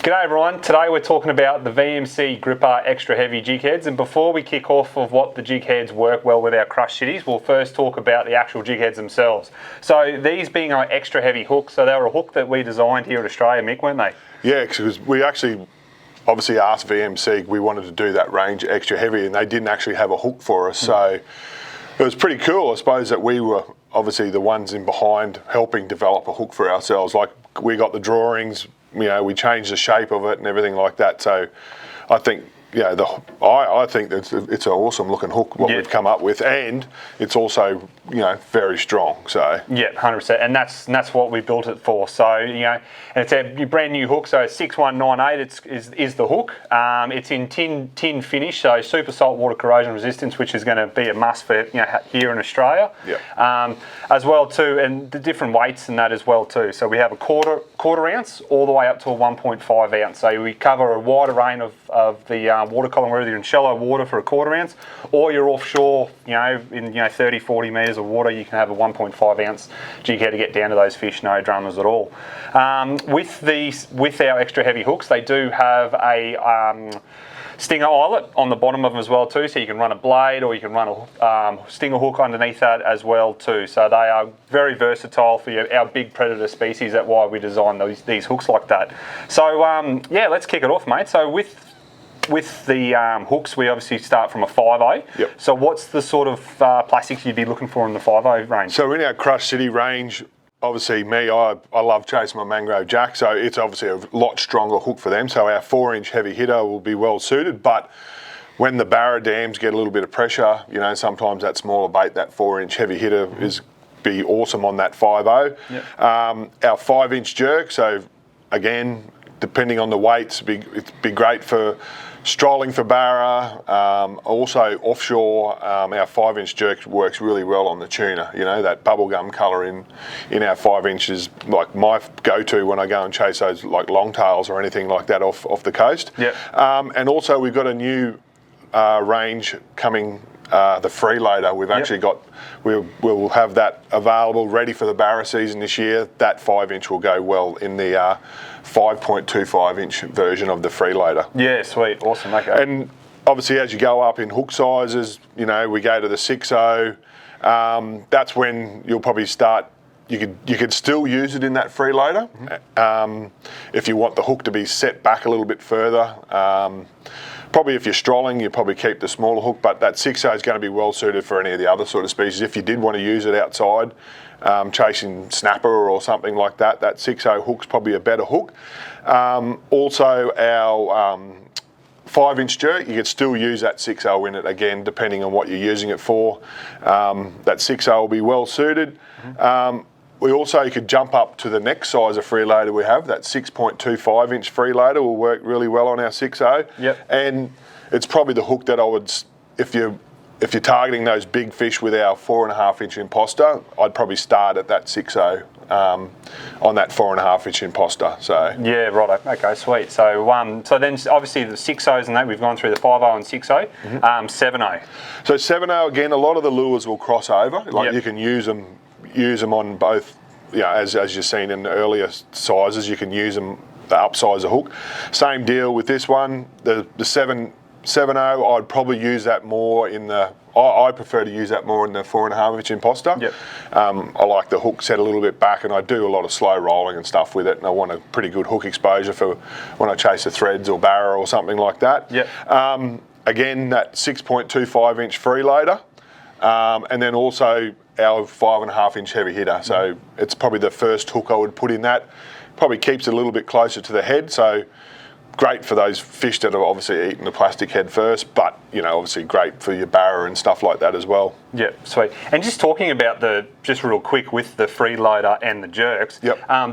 G'day everyone, today we're talking about the VMC Grip-R Extra Heavy Jigheads, and before we kick off of what the Jigheads work well with our CrushCities, we'll first talk about the actual Jigheads themselves. So these being our extra heavy hooks, so they were a hook that we designed here in Australia, Mick, weren't they? Yeah, because we actually obviously asked VMC, we wanted to do that range extra heavy, and they didn't actually have a hook for us, so it was pretty cool, I suppose, that we were obviously the ones in behind helping develop a hook for ourselves. Like, we got the drawings, you know, we changed the shape of it and everything like that. So I think, yeah, I think that it's an awesome looking hook what we've come up with, and it's also, you know, very strong. So yeah, 100%, and that's what we built it for. So you know, and it's a brand new hook. So 6198 is the hook. It's in tin finish, so super salt water corrosion resistance, which is going to be a must for here in Australia. Yeah. As well too, and the different weights in that as well too. So we have a quarter ounce all the way up to a 1.5 ounce. So we cover a wider range of the water column, whether you're in shallow water for a quarter ounce or you're offshore, in 30, 40 metres of water, you can have a 1.5 ounce jighead to get down to those fish, no dramas at all. With our extra heavy hooks, they do have a stinger eyelet on the bottom of them as well too, so you can run a blade or you can run a stinger hook underneath that as well too. So they are very versatile for our big predator species. That's why we designed these hooks like that. So yeah, let's kick it off, mate. So with the hooks, we obviously start from a 5.0. Yep. So what's the sort of plastics you'd be looking for in the 5.0 range? So in our CrushCity range, obviously I love chasing my mangrove jack, so it's obviously a lot stronger hook for them. So our 4-inch heavy hitter will be well suited, but when the barra dams get a little bit of pressure, sometimes that smaller bait, that 4-inch heavy hitter be awesome on that 5.0. Yep. Our 5-inch jerk, so again, depending on the weights, it'd be great for strolling for barra, also offshore. Our 5-inch jerk works really well on the tuna. That bubblegum colour in our 5-inch is like my go-to when I go and chase those like longtails or anything like that off the coast. Yep. And also we've got a new range coming, the freeloader. We've actually got, we'll have that available ready for the barra season this year. That 5-inch will go well in the 5.25-inch version of the freeloader. Yeah, sweet, awesome, okay. And obviously as you go up in hook sizes, we go to the 6.0. That's when you'll probably start, you could still use it in that freeloader. If you want the hook to be set back a little bit further. Probably if you're strolling, you probably keep the smaller hook, but that 6.0 is going to be well suited for any of the other sort of species. If you did want to use it outside, chasing snapper or something like that, that 6.0 hook's probably a better hook. Also our 5-inch jerk, you could still use that 6.0 in it again, depending on what you're using it for. That 6.0 will be well suited. We also could jump up to the next size of freeloader we have. That 6.25-inch freeloader will work really well on our 6.0. Yep. And it's probably the hook that I would, if you're targeting those big fish with our 4.5-inch imposter, I'd probably start at that 6.0 on that 4.5-inch imposter. So yeah, right. Okay, sweet. So so then obviously the 6.0s and that we've gone through the 5.0 and 6.0. 7.0. So 7.0 again, a lot of the lures will cross over. Like you can use them on both, as you've seen in the earlier sizes, you can use them the upsize a hook. Same deal with this one, the 7.0, I'd probably use that more in the, I prefer to use that more in the 4.5-inch imposter. Yep. I like the hook set a little bit back, and I do a lot of slow rolling and stuff with it, and I want a pretty good hook exposure for when I chase the threads or barra or something like that. Yep. Again, that 6.25-inch freeloader, and then also our 5.5-inch heavy hitter. So it's probably the first hook I would put in that. Probably keeps it a little bit closer to the head, so great for those fish that are obviously eating the plastic head first, but obviously great for your barra and stuff like that as well. Yep, sweet. And just talking about just real quick with the freeloader and the jerks,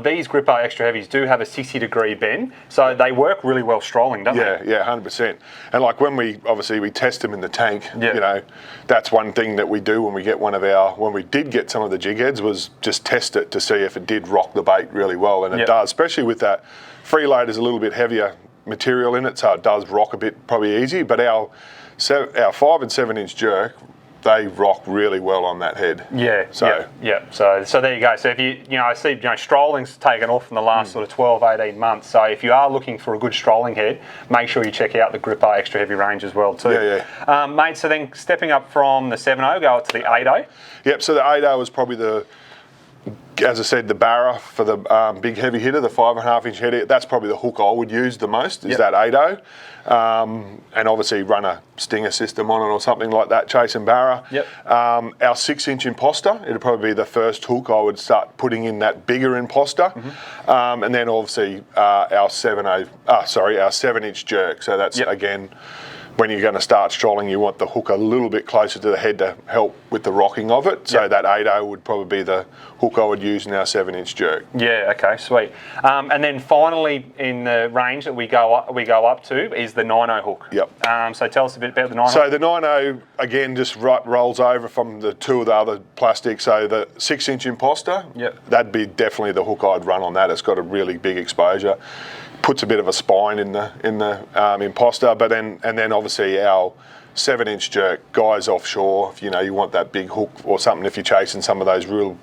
these Grip-R Extra Heavies do have a 60-degree bend, so they work really well strolling, don't they? Yeah, 100%. And like when we test them in the tank, that's one thing that we do when we get when we did get some of the Jigheads, was just test it to see if it did rock the bait really well, and it does, especially with that freeloader's a little bit heavier material in it, so it does rock a bit probably easy, but our 5 and 7-inch jerk they rock really well on that head. Yeah. So So there you go. So if I see strolling's taken off in the last sort of 12, 18 months. So if you are looking for a good strolling head, make sure you check out the Grip-R extra heavy range as well too. Yeah. Mate, so then stepping up from the 7.0, go up to the 8.0. Yep. So the 8.0 was probably as I said, the barra for the big heavy hitter, the 5.5-inch header. That's probably the hook I would use the most. Is that 8.0, and obviously run a stinger system on it or something like that, chasing barra. Yep. Our 6-inch imposter, it'd probably be the first hook I would start putting in that bigger imposter, and then obviously our 7-inch jerk. So that's again. When you're going to start strolling, you want the hook a little bit closer to the head to help with the rocking of it. So that 8.0 would probably be the hook I would use in our 7-inch jerk. Yeah. Okay. Sweet. And then finally, in the range that we go up to is the 9.0 hook. Yep. So tell us a bit about the 9.0. So the 9.0 again just rolls over from the two of the other plastics. So the 6-inch imposter. Yep. That'd be definitely the hook I'd run on that. It's got a really big exposure. Puts a bit of a spine in the imposter, but then obviously our 7-inch jerk, guys offshore, if you want that big hook or something, if you're chasing some of those real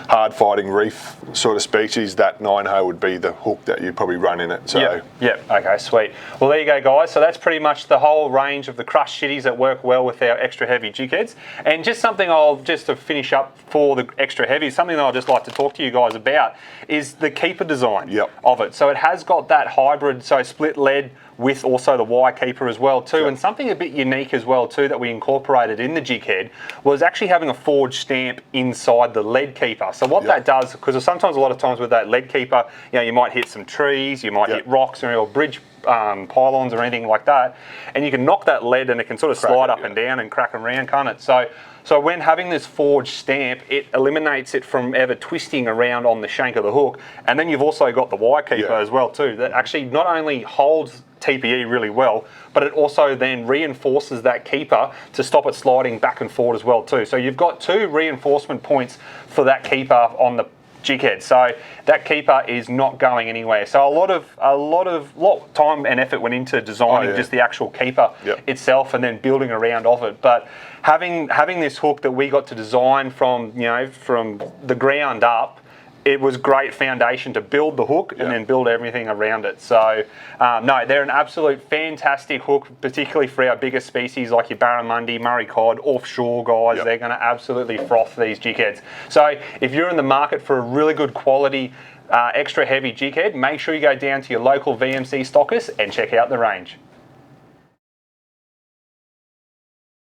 hard fighting reef sort of species, that 9.0 would be the hook that you'd probably run in it. So okay, sweet. Well, there you go, guys. So that's pretty much the whole range of the CrushCitties that work well with our extra heavy jig heads. And just something to finish up for the extra heavy, something that I'd just like to talk to you guys about is the keeper design of it. So it has got that hybrid, so split lead with also the wire keeper as well too, and something a bit unique as well too that we incorporated in the jig head was actually having a forged stamp inside the lead keeper. So what that does, because sometimes a lot of times with that lead keeper, you might hit some trees, you might hit rocks or bridge pylons or anything like that, and you can knock that lead and it can sort of slide up and down and crack around, can't it? So when having this forged stamp, it eliminates it from ever twisting around on the shank of the hook, and then you've also got the wire keeper as well too, that actually not only holds TPE really well, but it also then reinforces that keeper to stop it sliding back and forward as well too. So you've got two reinforcement points for that keeper on the jig head. So that keeper is not going anywhere. So a lot of time and effort went into designing just the actual keeper itself and then building around of it. But having this hook that we got to design from the ground up, it was great foundation to build the hook and then build everything around it. So, no, they're an absolute fantastic hook, particularly for our bigger species like your barramundi, Murray cod, offshore guys. They're going to absolutely froth these jig heads. So if you're in the market for a really good quality extra heavy jig head, make sure you go down to your local VMC stockist and check out the range.